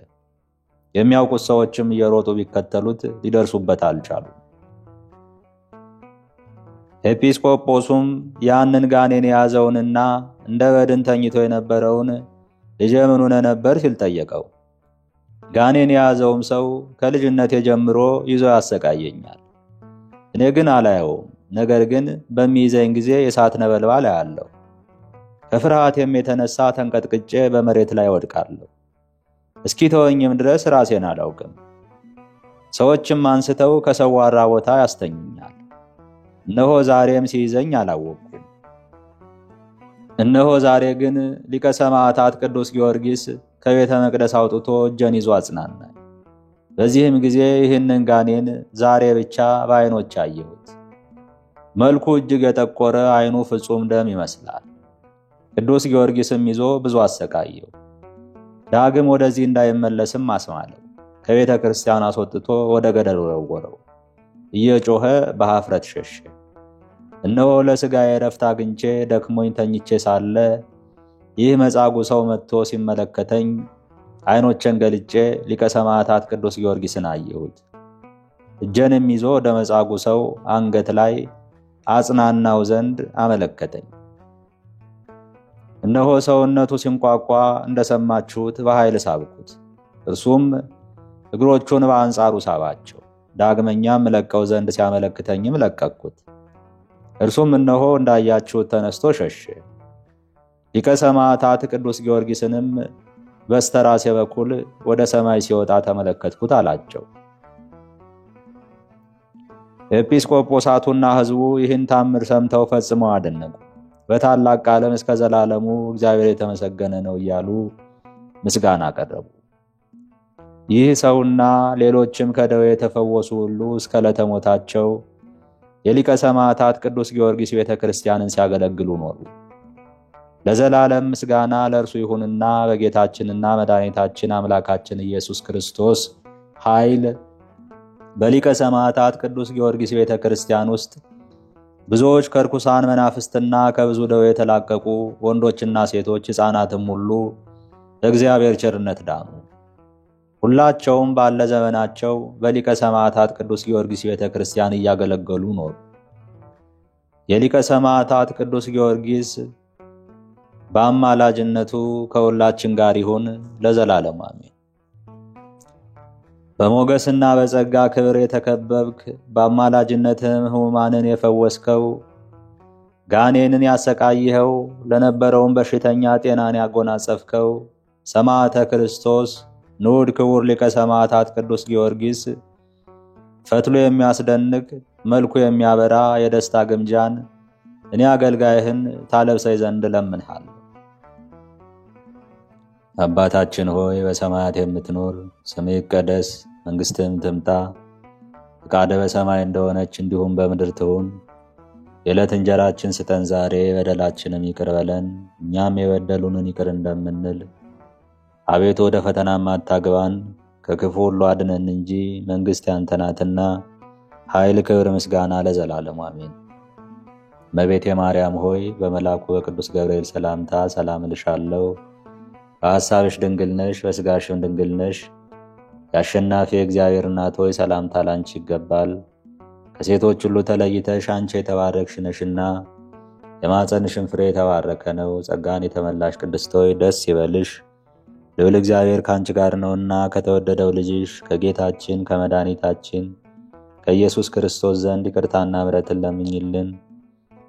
የሚያውቁት ሰዎችም እየሮጡ ቢከተሉት ሊደርሱበት አልቻሉም። ኤጲስቆጶሱም ያንን ጋኔን የያዘውንና እንደ በድን ተኝቶ የነበረውን ልጄ ምን ሆነህ ነበር ሲል ጠየቀው። ጋኔን የያዘውም ሰው ከልጅነቴ ጀምሮ ይዞ ያሰቃየኛል። እኔ ግን አላየውም፣ ነገር ግን በሚይዘኝ ጊዜ የእሳት ነበልባል አያለሁ። ከፍርሃቴም የተነሳ ተንቀጥቅጬ በመሬት ላይ ወድቃለሁ። እስኪ ተወኝም ድረስ ራሴን አላውቅም። ሰዎችም አንስተው ከሰዋራ ቦታ ያስተኙኛል። እነሆ ዛሬም ሲይዘኝ አላወቅኩም። እነሆ ዛሬ ግን ሊቀ ሰማዕታት ቅዱስ ጊዮርጊስ ከቤተ መቅደስ አውጥቶ እጄን ይዞ አጽናናኝ። በዚህም ጊዜ ይህንን ጋኔን ዛሬ ብቻ በዓይኖች አየሁት። መልኩ እጅግ የጠቆረ ዓይኑ ፍጹም ደም ይመስላል። ቅዱስ ጊዮርጊስም ይዞ ብዙ አሰቃየው። ዳግም ወደዚህ እንዳይመለስም አስማለው። ከቤተ ክርስቲያን አስወጥቶ ወደ ገደል ወረወረው። እየጮኸ በኀፍረት ሸሸ። እነሆ ለሥጋዬ ዕረፍት አግኝቼ ደክሞኝ ተኝቼ ሳለ ይህ መጻጉዕ ሰው መጥቶ ሲመለከተኝ ዓይኖቼን ገልጬ ሊቀ ሰማዕታት ቅዱስ ጊዮርጊስን አየሁት። እጄንም ይዞ ወደ መጻጉዕ ሰው አንገት ላይ አጽናናው ዘንድ አመለከተኝ። እነሆ ሰውነቱ ሲንቋቋ እንደሰማችሁት በኃይል ሳብኩት። እርሱም እግሮቹን በአንጻሩ ሳባቸው። ዳግመኛም ለቀው ዘንድ ሲያመለክተኝም ለቀቅኩት። እርሱም እነሆ እንዳያችሁት ተነስቶ ሸሸ። ሊቀ ሰማዕታት ቅዱስ ጊዮርጊስንም በስተራሴ በኩል ወደ ሰማይ ሲወጣ ተመለከትኩት አላቸው። ኤጲስቆጶሳቱና ሕዝቡ ይህን ታምር ሰምተው ፈጽመው አደነቁ። በታላቅ ቃልም እስከ ዘላለሙ እግዚአብሔር የተመሰገነ ነው እያሉ ምስጋና አቀረቡ። ይህ ሰውና ሌሎችም ከደዌ የተፈወሱ ሁሉ እስከ ዕለተ ሞታቸው የሊቀ ሰማዕታት ቅዱስ ጊዮርጊስ ቤተ ክርስቲያንን ሲያገለግሉ ኖሩ። ለዘላለም ምስጋና ለእርሱ ይሁንና በጌታችንና መድኃኒታችን አምላካችን ኢየሱስ ክርስቶስ ኃይል በሊቀ ሰማዕታት ቅዱስ ጊዮርጊስ ቤተ ክርስቲያን ውስጥ ብዙዎች ከርኩሳን መናፍስትና ከብዙ ደዌ የተላቀቁ ወንዶችና ሴቶች ሕፃናትም ሁሉ በእግዚአብሔር ቸርነት ዳኑ። ሁላቸውም ባለ ዘመናቸው በሊቀ ሰማዕታት ቅዱስ ጊዮርጊስ ቤተ ክርስቲያን እያገለገሉ ኖሩ። የሊቀ ሰማዕታት ቅዱስ ጊዮርጊስ በአማላጅነቱ ከሁላችን ጋር ይሁን ለዘላለሙ አሜን። በሞገስና በጸጋ ክብር የተከበብክ በአማላጅነትም ሕሙማንን የፈወስከው ጋኔንን ያሰቃይኸው ለነበረውም በሽተኛ ጤናን ያጎናጸፍከው ሰማዕተ ክርስቶስ ንዑድ ክቡር ሊቀ ሰማዕታት ቅዱስ ጊዮርጊስ ፈትሎ የሚያስደንቅ መልኩ የሚያበራ የደስታ ግምጃን እኔ አገልጋይህን ታለብሰኝ ዘንድ እለምንሃለሁ። አባታችን ሆይ በሰማያት የምትኖር፣ ስምህ ይቀደስ፣ መንግሥትህም ትምጣ፣ ፈቃድህ በሰማይ እንደሆነች እንዲሁም በምድር ትሁን። የዕለት እንጀራችን ስጠን ዛሬ፣ በደላችንም ይቅር በለን እኛም የበደሉንን ይቅር እንደምንል። አቤቱ ወደ ፈተናም አታግባን ከክፉ ሁሉ አድነን እንጂ መንግሥት ያንተ ናትና፣ ኃይል፣ ክብር፣ ምስጋና ለዘላለሙ አሜን። እመቤቴ ማርያም ሆይ በመልአኩ በቅዱስ ገብርኤል ሰላምታ ሰላም እልሻለሁ። በሐሳብሽ ድንግል ነሽ፣ በሥጋሽም ድንግል ነሽ። የአሸናፊ እግዚአብሔር እናት ሆይ ሰላምታ ላንቺ ይገባል። ከሴቶች ሁሉ ተለይተሽ አንቺ የተባረክሽ ነሽና የማኅፀንሽም ፍሬ የተባረከ ነው። ጸጋን የተመላሽ ቅድስት ሆይ ደስ ይበልሽ፣ ልዑል እግዚአብሔር ከአንቺ ጋር ነውና ከተወደደው ልጅሽ ከጌታችን ከመድኃኒታችን ከኢየሱስ ክርስቶስ ዘንድ ይቅርታና ምሕረትን ለምኝልን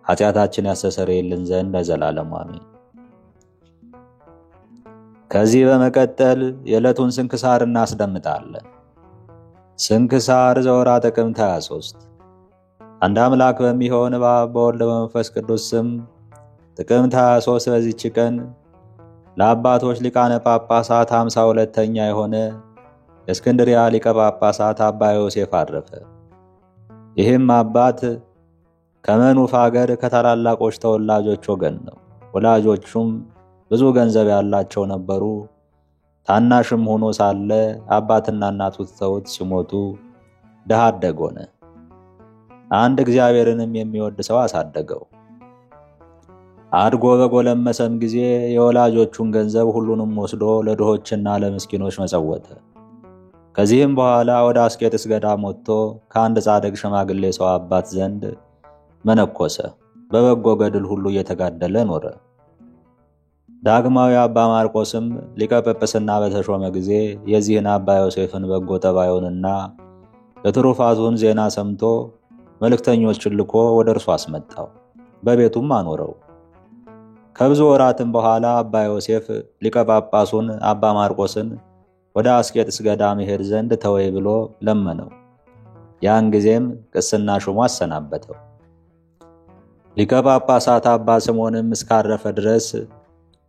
ኃጢአታችን ያስተሰርይልን ዘንድ ለዘላለሙ አሜን። ከዚህ በመቀጠል የዕለቱን ስንክሳር እናስደምጣለን። ስንክሳር ዘወርኃ ጥቅምት 23 አንድ አምላክ በሚሆን በአብ በወልድ በመንፈስ ቅዱስ ስም ጥቅምት 23 በዚች ቀን ለአባቶች ሊቃነ ጳጳሳት 52ኛ የሆነ የእስክንድርያ ሊቀ ጳጳሳት አባ ዮሴፍ አረፈ። ይህም አባት ከመኑፍ አገር ከታላላቆች ተወላጆች ወገን ነው። ወላጆቹም ብዙ ገንዘብ ያላቸው ነበሩ። ታናሽም ሆኖ ሳለ አባትና እናቱ ትተውት ሲሞቱ ድሃ አደግ ሆነ። አንድ እግዚአብሔርንም የሚወድ ሰው አሳደገው። አድጎ በጎለመሰም ጊዜ የወላጆቹን ገንዘብ ሁሉንም ወስዶ ለድሆችና ለምስኪኖች መጸወተ። ከዚህም በኋላ ወደ አስቄጥስ ገዳም ወጥቶ ከአንድ ጻድቅ ሽማግሌ ሰው አባት ዘንድ መነኮሰ። በበጎ ገድል ሁሉ እየተጋደለ ኖረ። ዳግማዊ አባ ማርቆስም ሊቀ ጵጵስና በተሾመ ጊዜ የዚህን አባ ዮሴፍን በጎ ጠባዩንና የትሩፋቱን ዜና ሰምቶ መልእክተኞችን ልኮ ወደ እርሱ አስመጣው፣ በቤቱም አኖረው። ከብዙ ወራትም በኋላ አባ ዮሴፍ ሊቀ ጳጳሱን አባ ማርቆስን ወደ አስቄጥስ ገዳም ይሄድ ዘንድ ተወይ ብሎ ለመነው። ያን ጊዜም ቅስና ሹሞ አሰናበተው። ሊቀ ጳጳሳት አባ ስምዖንም እስካረፈ ድረስ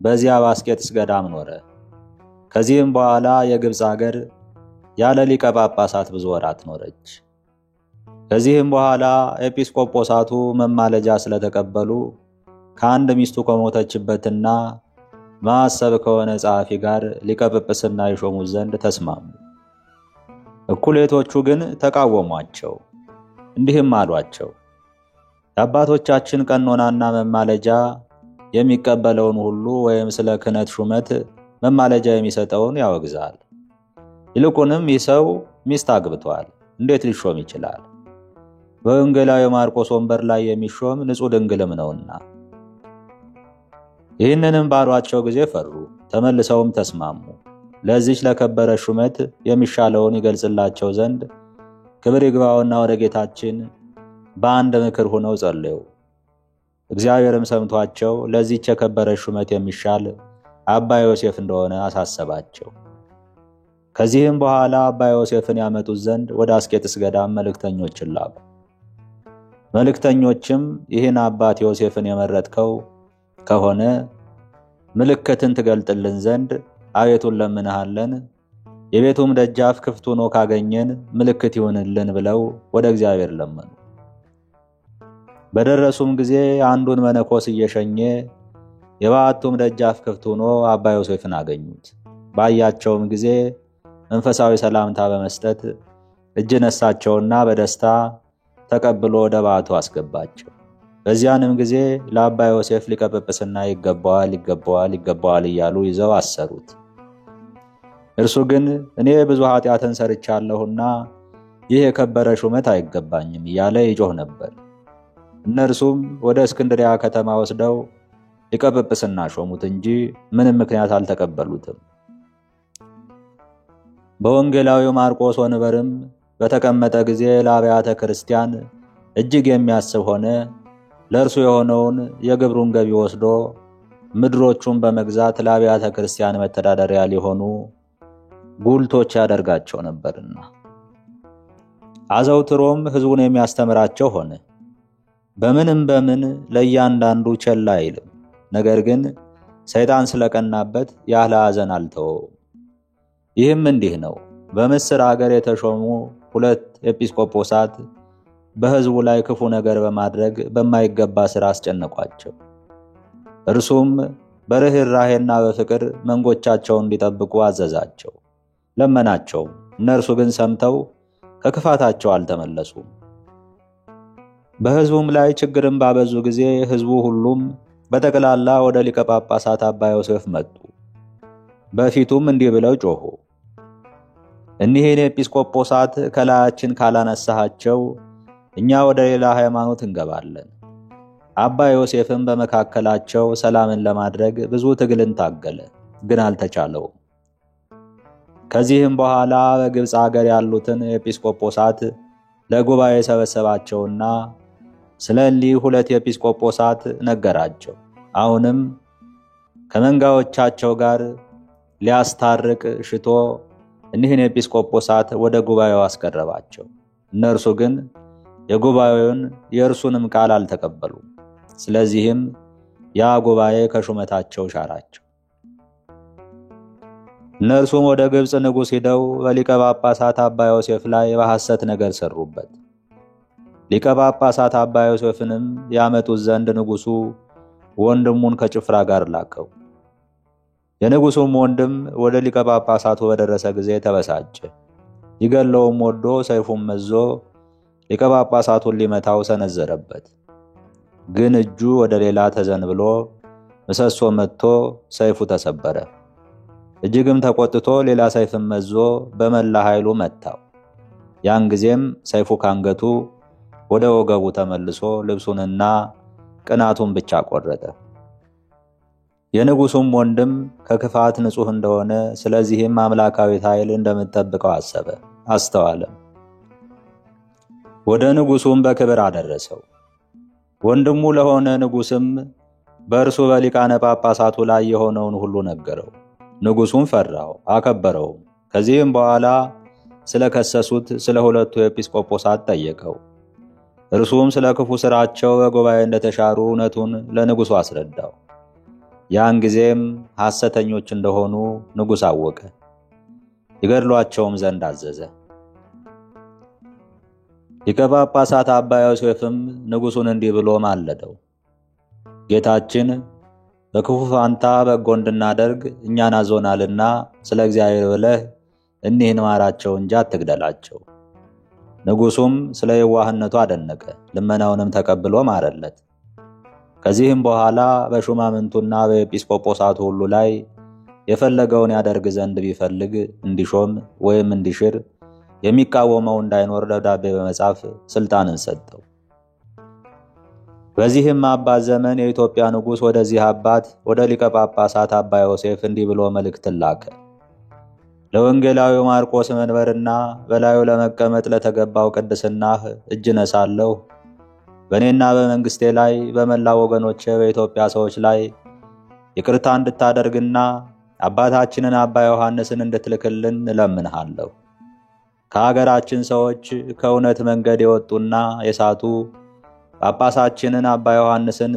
በዚያ በአስቄጥስ ገዳም ኖረ። ከዚህም በኋላ የግብፅ አገር ያለ ሊቀ ጳጳሳት ብዙ ወራት ኖረች። ከዚህም በኋላ ኤጲስቆጶሳቱ መማለጃ ስለተቀበሉ ከአንድ ሚስቱ ከሞተችበትና ማሰብ ከሆነ ጸሐፊ ጋር ሊቀ ጵጵስና ይሾሙት ዘንድ ተስማሙ። እኩሌቶቹ ግን ተቃወሟቸው። እንዲህም አሏቸው፣ የአባቶቻችን ቀኖናና መማለጃ የሚቀበለውን ሁሉ ወይም ስለ ክህነት ሹመት መማለጃ የሚሰጠውን ያወግዛል። ይልቁንም ይህ ሰው ሚስት አግብቷል፣ እንዴት ሊሾም ይችላል? በወንጌላዊ ማርቆስ ወንበር ላይ የሚሾም ንጹሕ ድንግልም ነውና። ይህንንም ባሏቸው ጊዜ ፈሩ፣ ተመልሰውም ተስማሙ። ለዚች ለከበረ ሹመት የሚሻለውን ይገልጽላቸው ዘንድ ክብር ይግባውና ወደ ጌታችን በአንድ ምክር ሆነው ጸለዩ። እግዚአብሔርም ሰምቷቸው ለዚች የከበረ ሹመት የሚሻል አባ ዮሴፍ እንደሆነ አሳሰባቸው። ከዚህም በኋላ አባ ዮሴፍን ያመጡት ዘንድ ወደ አስቄጥስ ገዳም መልእክተኞችን ላኩ። መልእክተኞችም ይህን አባት ዮሴፍን የመረጥከው ከሆነ ምልክትን ትገልጥልን ዘንድ አቤቱን ለምንሃለን፣ የቤቱም ደጃፍ ክፍት ሆኖ ካገኘን ምልክት ይሁንልን ብለው ወደ እግዚአብሔር ለመኑ። በደረሱም ጊዜ አንዱን መነኮስ እየሸኘ የበዓቱም ደጃፍ ክፍት ሆኖ አባ ዮሴፍን አገኙት። ባያቸውም ጊዜ መንፈሳዊ ሰላምታ በመስጠት እጅ ነሳቸውና በደስታ ተቀብሎ ወደ በዓቱ አስገባቸው። በዚያንም ጊዜ ለአባ ዮሴፍ ሊቀ ጵጵስና ይገባዋል ይገባዋል ይገባዋል እያሉ ይዘው አሰሩት። እርሱ ግን እኔ ብዙ ኃጢአትን ሰርቻለሁና ይህ የከበረ ሹመት አይገባኝም እያለ ይጮህ ነበር። እነርሱም ወደ እስክንድርያ ከተማ ወስደው ሊቀ ጵጵስና ሾሙት እንጂ ምንም ምክንያት አልተቀበሉትም። በወንጌላዊው ማርቆስ ወንበርም በተቀመጠ ጊዜ ለአብያተ ክርስቲያን እጅግ የሚያስብ ሆነ። ለእርሱ የሆነውን የግብሩን ገቢ ወስዶ ምድሮቹን በመግዛት ለአብያተ ክርስቲያን መተዳደሪያ ሊሆኑ ጉልቶች ያደርጋቸው ነበርና። አዘውትሮም ሕዝቡን የሚያስተምራቸው ሆነ። በምን ለእያንዳንዱ ቸል አይልም። ነገር ግን ሰይጣን ስለቀናበት ያለ ሐዘን አልተወውም። ይህም እንዲህ ነው። በምስር አገር የተሾሙ 2 ኤጲስቆጶሳት በሕዝቡ ላይ ክፉ ነገር በማድረግ በማይገባ ሥራ አስጨነቋቸው። እርሱም በርኅራኄና በፍቅር መንጎቻቸውን እንዲጠብቁ አዘዛቸው፣ ለመናቸውም። እነርሱ ግን ሰምተው ከክፋታቸው አልተመለሱም። በሕዝቡም ላይ ችግርን ባበዙ ጊዜ ሕዝቡ ሁሉም በጠቅላላ ወደ ሊቀ ጳጳሳት አባ ዮሴፍ መጡ። በፊቱም እንዲህ ብለው ጮኹ። እኒህን ኤጲስቆጶሳት ከላያችን ካላነሳሃቸው እኛ ወደ ሌላ ሃይማኖት እንገባለን። አባ ዮሴፍም በመካከላቸው ሰላምን ለማድረግ ብዙ ትግልን ታገለ፣ ግን አልተቻለውም። ከዚህም በኋላ በግብፅ አገር ያሉትን ኤጲስቆጶሳት ለጉባኤ ሰበሰባቸውና ስለ እሊህ 2 ኤጲስቆጶሳት ነገራቸው። አሁንም ከመንጋዎቻቸው ጋር ሊያስታርቅ ሽቶ እኒህን ኤጲስቆጶሳት ወደ ጉባኤው አስቀረባቸው። እነርሱ ግን የጉባኤውን የእርሱንም ቃል አልተቀበሉም። ስለዚህም ያ ጉባኤ ከሹመታቸው ሻራቸው። እነርሱም ወደ ግብፅ ንጉሥ ሄደው በሊቀ ጳጳሳት አባ ዮሴፍ ላይ በሐሰት ነገር ሰሩበት። ሊቀ ጳጳሳት አባ ዮሴፍንም ያመጡት ዘንድ ንጉሡ ወንድሙን ከጭፍራ ጋር ላከው። የንጉሡም ወንድም ወደ ሊቀ ጳጳሳቱ በደረሰ ጊዜ ተበሳጨ። ይገለውም ወዶ ሰይፉን መዞ ሊቀ ጳጳሳቱን ሊመታው ሰነዘረበት። ግን እጁ ወደ ሌላ ተዘንብሎ ምሰሶ መጥቶ ሰይፉ ተሰበረ። እጅግም ተቆጥቶ ሌላ ሰይፍን መዞ በመላ ኃይሉ መታው። ያን ጊዜም ሰይፉ ካንገቱ ወደ ወገቡ ተመልሶ ልብሱንና ቅናቱን ብቻ ቆረጠ። የንጉሡም ወንድም ከክፋት ንጹሕ እንደሆነ፣ ስለዚህም አምላካዊት ኃይል እንደምትጠብቀው አሰበ፣ አስተዋለ። ወደ ንጉሡም በክብር አደረሰው። ወንድሙ ለሆነ ንጉሥም በእርሱ በሊቃነ ጳጳሳቱ ላይ የሆነውን ሁሉ ነገረው። ንጉሡም ፈራው፣ አከበረውም። ከዚህም በኋላ ስለ ከሰሱት ስለ 2ቱ ኤጲስቆጶሳት ጠየቀው። እርሱም ስለ ክፉ ሥራቸው በጉባኤ እንደተሻሩ እውነቱን ለንጉሡ አስረዳው። ያን ጊዜም ሐሰተኞች እንደሆኑ ንጉሥ አወቀ፣ ይገድሏቸውም ዘንድ አዘዘ። ሊቀ ጳጳሳት አባ ዮሴፍም ንጉሡን እንዲህ ብሎ ማለደው። ጌታችን በክፉ ፋንታ በጎ እንድናደርግ እኛን አዞናልና ስለ እግዚአብሔር ብለህ እኒህን ማራቸው እንጂ አትግደላቸው። ንጉሡም ስለ የዋህነቱ አደነቀ፣ ልመናውንም ተቀብሎ ማረለት። ከዚህም በኋላ በሹማምንቱና በኤጲስቆጶሳቱ ሁሉ ላይ የፈለገውን ያደርግ ዘንድ ቢፈልግ እንዲሾም ወይም እንዲሽር የሚቃወመው እንዳይኖር ደብዳቤ በመጻፍ ሥልጣንን ሰጠው። በዚህም አባት ዘመን የኢትዮጵያ ንጉሥ ወደዚህ አባት ወደ ሊቀ ጳጳሳት አባ ዮሴፍ እንዲህ ብሎ መልእክትን ላከ። ለወንጌላዊው ማርቆስ መንበርና በላዩ ለመቀመጥ ለተገባው ቅድስናህ እጅ ነሳለሁ። በእኔና በመንግሥቴ ላይ በመላ ወገኖቼ በኢትዮጵያ ሰዎች ላይ ይቅርታ እንድታደርግና አባታችንን አባ ዮሐንስን እንድትልክልን እለምንሃለሁ። ከአገራችን ሰዎች ከእውነት መንገድ የወጡና የሳቱ ጳጳሳችንን አባ ዮሐንስን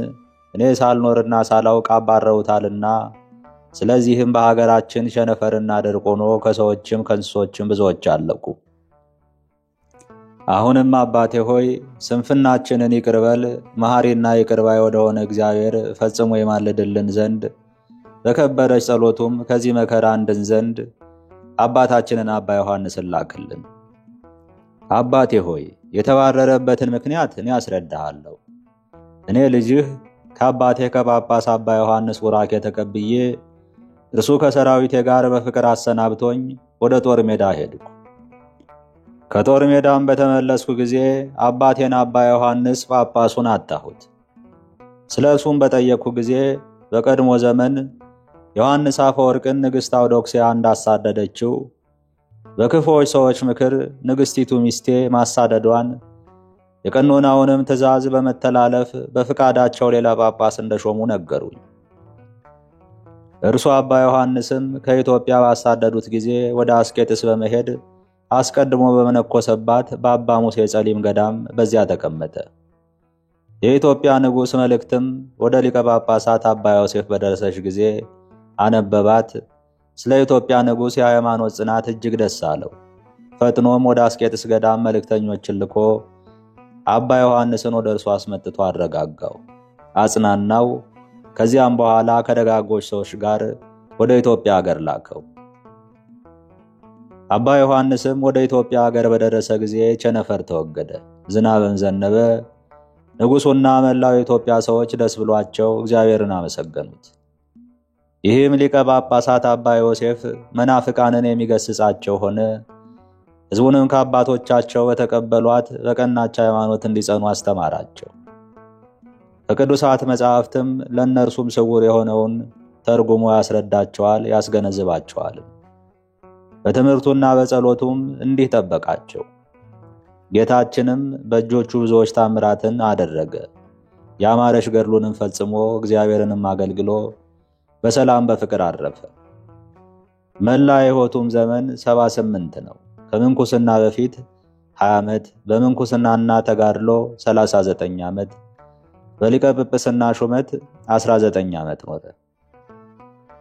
እኔ ሳልኖርና ሳላውቅ አባረውታልና፣ ስለዚህም በሀገራችን ሸነፈርና ድርቅ ሆኖ ከሰዎችም ከእንስሶችም ብዙዎች አለቁ። አሁንም አባቴ ሆይ ስንፍናችንን ይቅርበል፣ መሐሪና ይቅርባይ ወደሆነ እግዚአብሔር ፈጽሞ ይማልድልን ዘንድ በከበረች ጸሎቱም ከዚህ መከራ እንድን ዘንድ አባታችንን አባ ዮሐንስን ላክልን። አባቴ ሆይ የተባረረበትን ምክንያት እኔ አስረዳሃለሁ። እኔ ልጅህ ከአባቴ ከጳጳስ አባ ዮሐንስ ቡራኬ ተቀብዬ እርሱ ከሰራዊቴ ጋር በፍቅር አሰናብቶኝ ወደ ጦር ሜዳ ሄድኩ። ከጦር ሜዳም በተመለስኩ ጊዜ አባቴን አባ ዮሐንስ ጳጳሱን አጣሁት። ስለ እርሱም በጠየቅኩ ጊዜ በቀድሞ ዘመን ዮሐንስ አፈወርቅን ንግሥት አውዶክስያ እንዳሳደደችው በክፉዎች ሰዎች ምክር ንግሥቲቱ ሚስቴ ማሳደዷን የቀኖናውንም ትእዛዝ በመተላለፍ በፍቃዳቸው ሌላ ጳጳስ እንደሾሙ ነገሩኝ። እርሱ አባ ዮሐንስም ከኢትዮጵያ ባሳደዱት ጊዜ ወደ አስቄጥስ በመሄድ አስቀድሞ በመነኮሰባት በአባ ሙሴ ጸሊም ገዳም በዚያ ተቀመጠ። የኢትዮጵያ ንጉሥ መልእክትም ወደ ሊቀ ጳጳሳት አባ ዮሴፍ በደረሰች ጊዜ አነበባት። ስለ ኢትዮጵያ ንጉሥ የሃይማኖት ጽናት እጅግ ደስ አለው። ፈጥኖም ወደ አስቄጥስ ገዳም መልእክተኞችን ልኮ አባ ዮሐንስን ወደ እርሱ አስመጥቶ አረጋጋው፣ አጽናናው። ከዚያም በኋላ ከደጋጎች ሰዎች ጋር ወደ ኢትዮጵያ አገር ላከው። አባ ዮሐንስም ወደ ኢትዮጵያ አገር በደረሰ ጊዜ ቸነፈር ተወገደ፣ ዝናብም ዘነበ። ንጉሡና መላው የኢትዮጵያ ሰዎች ደስ ብሏቸው እግዚአብሔርን አመሰገኑት። ይህም ሊቀ ጳጳሳት አባ ዮሴፍ መናፍቃንን የሚገስጻቸው ሆነ። ሕዝቡንም ከአባቶቻቸው በተቀበሏት በቀናች ሃይማኖት እንዲጸኑ አስተማራቸው። ከቅዱሳት መጻሕፍትም ለእነርሱም ስውር የሆነውን ተርጉሞ ያስረዳቸዋል፣ ያስገነዝባቸዋል። በትምህርቱና በጸሎቱም እንዲህ ጠበቃቸው። ጌታችንም በእጆቹ ብዙዎች ታምራትን አደረገ። ያማረች ገድሉንም ፈጽሞ እግዚአብሔርንም አገልግሎ በሰላም በፍቅር አረፈ። መላ የሕይወቱም ዘመን 78 ነው። ከምንኩስና በፊት 20 ዓመት፣ በምንኩስናና ተጋድሎ 39 ዓመት፣ በሊቀ ጵጵስና ሹመት 19 ዓመት ኖረ።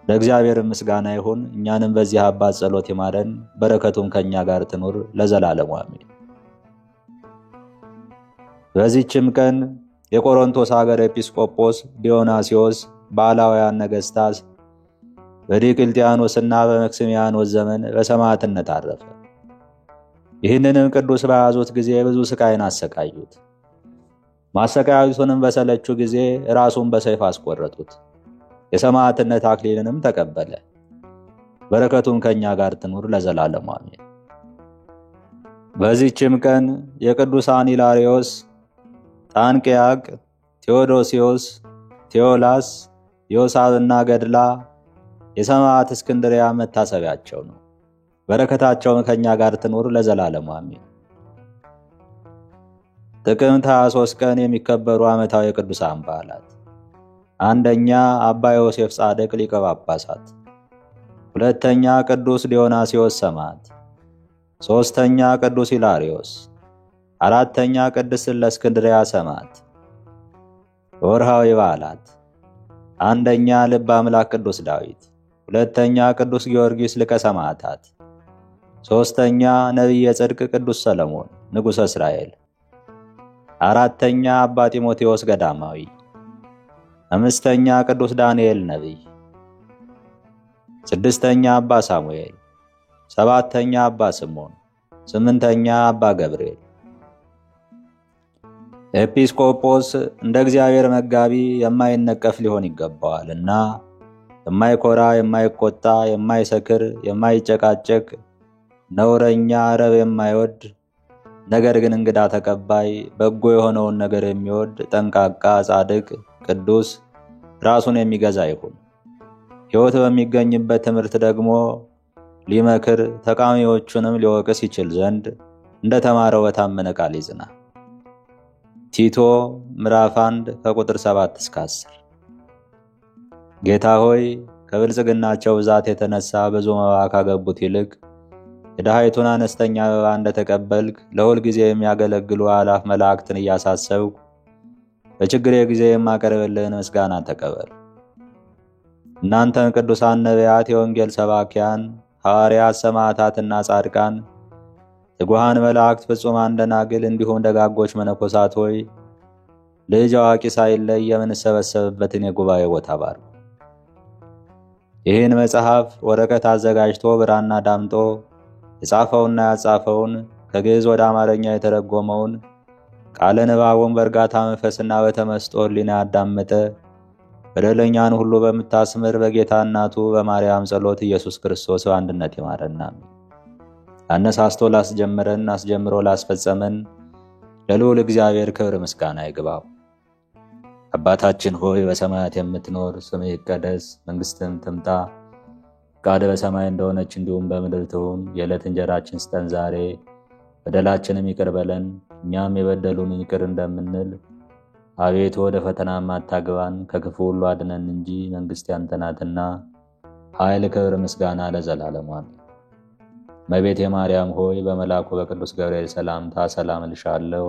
ለእግዚአብሔር ምስጋና ይሁን። እኛንም በዚህ አባት ጸሎት ይማረን፣ በረከቱም ከኛ ጋር ትኑር ለዘላለሙ አሜን። በዚህችም ቀን የቆሮንቶስ ሀገር ኤጲስቆጶስ ዲዮናስዮስ በአላውያን ነገሥታት በዲቅልጥያኖስና በመክስሚያኖስ ዘመን በሰማዕትነት አረፈ። ይህንንም ቅዱስ በያዙት ጊዜ ብዙ ስቃይን አሰቃዩት። ማሰቃየቱንም በሰለቹ ጊዜ ራሱን በሰይፍ አስቆረጡት። የሰማዕትነት አክሊልንም ተቀበለ። በረከቱም ከኛ ጋር ትኑር ለዘላለሙ አሜን። በዚህችም ቀን የቅዱሳን ኢላሪዮስ፣ ጣንቅያቅ፣ ቴዎዶሲዮስ፣ ቴዎላስ፣ ዮሳብና ገድላ የሰማዕት እስክንድርያ መታሰቢያቸው ነው። በረከታቸውን ከኛ ጋር ትኑር ለዘላለሙ አሜን። ጥቅምት 23 ቀን የሚከበሩ ዓመታዊ የቅዱሳን በዓላት፣ አንደኛ አባ ዮሴፍ ጻድቅ ሊቀ ጳጳሳት፣ ሁለተኛ ቅዱስ ዲዮናስዮስ ሰማዕት፣ ሦስተኛ ቅዱስ ኢላሪዮስ፣ አራተኛ ቅድስት ለእስክንድርያ ሰማዕት። ወርሃዊ በዓላት፣ አንደኛ ልበ አምላክ ቅዱስ ዳዊት፣ ሁለተኛ ቅዱስ ጊዮርጊስ ሊቀ ሰማዕታት፣ ሦስተኛ ነቢየ ጽድቅ ቅዱስ ሰለሞን ንጉሠ እስራኤል፣ አራተኛ አባ ጢሞቴዎስ ገዳማዊ፣ አምስተኛ ቅዱስ ዳንኤል ነቢይ፣ ስድስተኛ አባ ሳሙኤል፣ ሰባተኛ አባ ስምዖን፣ ስምንተኛ አባ ገብርኤል። ኤጲስቆጶስ እንደ እግዚአብሔር መጋቢ የማይነቀፍ ሊሆን ይገባዋልና የማይኮራ፣ የማይቆጣ፣ የማይሰክር፣ የማይጨቃጨቅ፣ ነውረኛ፣ ረብ የማይወድ፣ ነገር ግን እንግዳ ተቀባይ፣ በጎ የሆነውን ነገር የሚወድ፣ ጠንቃቃ፣ ጻድቅ፣ ቅዱስ፣ ራሱን የሚገዛ ይሁን። ሕይወት በሚገኝበት ትምህርት ደግሞ ሊመክር ተቃዋሚዎቹንም ሊወቅስ ይችል ዘንድ እንደ ተማረው በታመነ ቃል ይጽና። ቲቶ ምዕራፍ 1 ከቁጥር 7 እስከ 10። ጌታ ሆይ ከብልጽግናቸው ብዛት የተነሳ ብዙ መባ ካገቡት ይልቅ የድሃይቱን አነስተኛ መባ እንደተቀበልክ ለሁል ጊዜ የሚያገለግሉ አላፍ መላእክትን እያሳሰብኩ በችግሬ ጊዜ የማቀርብልህን ምስጋና ተቀበል። እናንተን ቅዱሳን ነቢያት፣ የወንጌል ሰባኪያን ሐዋርያት፣ ሰማዕታትና ጻድቃን፣ ትጉሃን መላእክት፣ ፍጹማን ደናግል፣ እንዲሁም ደጋጎች መነኮሳት ሆይ ልጅ አዋቂ ሳይለይ የምንሰበሰብበትን የጉባኤ ቦታ ባርኩ። ይህን መጽሐፍ ወረቀት አዘጋጅቶ ብራና ዳምጦ የጻፈውና ያጻፈውን ከግዕዝ ወደ አማርኛ የተረጎመውን ቃለ ንባቡን በእርጋታ መንፈስና በተመስጦ ሕሊና ያዳመጠ በደለኛን ሁሉ በምታስምር በጌታ እናቱ በማርያም ጸሎት ኢየሱስ ክርስቶስ በአንድነት ይማረና። አነሳስቶ ላስጀመረን አስጀምሮ ላስፈጸመን ለልዑል እግዚአብሔር ክብር ምስጋና ይግባው። አባታችን ሆይ በሰማያት የምትኖር፣ ስምህ ይቀደስ፣ መንግሥትህም ትምጣ፣ ፈቃድህ በሰማይ እንደሆነች እንዲሁም በምድር ትሁን። የዕለት እንጀራችንን ስጠን ዛሬ፣ በደላችንም ይቅር በለን እኛም የበደሉንን ይቅር እንደምንል። አቤቱ ወደ ፈተናም አታግባን ከክፉ ሁሉ አድነን እንጂ መንግሥት ያንተ ናትና፣ ኃይል፣ ክብር፣ ምስጋና ለዘላለሙ አሜን። እመቤቴ ማርያም ሆይ በመልአኩ በቅዱስ ገብርኤል ሰላምታ ሰላም እልሻለሁ።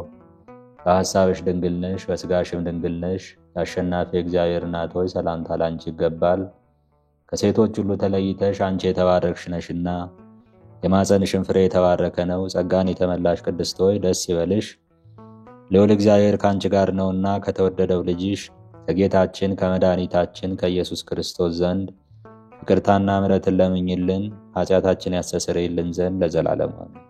በሐሳብሽ ድንግል ነሽ፣ በሥጋሽም ድንግል ነሽ። የአሸናፊ እግዚአብሔር እናት ሆይ ሰላምታ ላንቺ ይገባል። ከሴቶች ሁሉ ተለይተሽ አንቺ የተባረክሽ ነሽና የማፀንሽን ፍሬ የተባረከ ነው። ጸጋን የተመላሽ ቅድስት ሆይ ደስ ይበልሽ፣ ልዑል እግዚአብሔር ከአንቺ ጋር ነውና ከተወደደው ልጅሽ ከጌታችን ከመድኃኒታችን ከኢየሱስ ክርስቶስ ዘንድ ይቅርታና ምሕረትን ለምኝልን ኃጢአታችን ያስተሰርይልን ዘንድ ለዘላለሙ አሜን።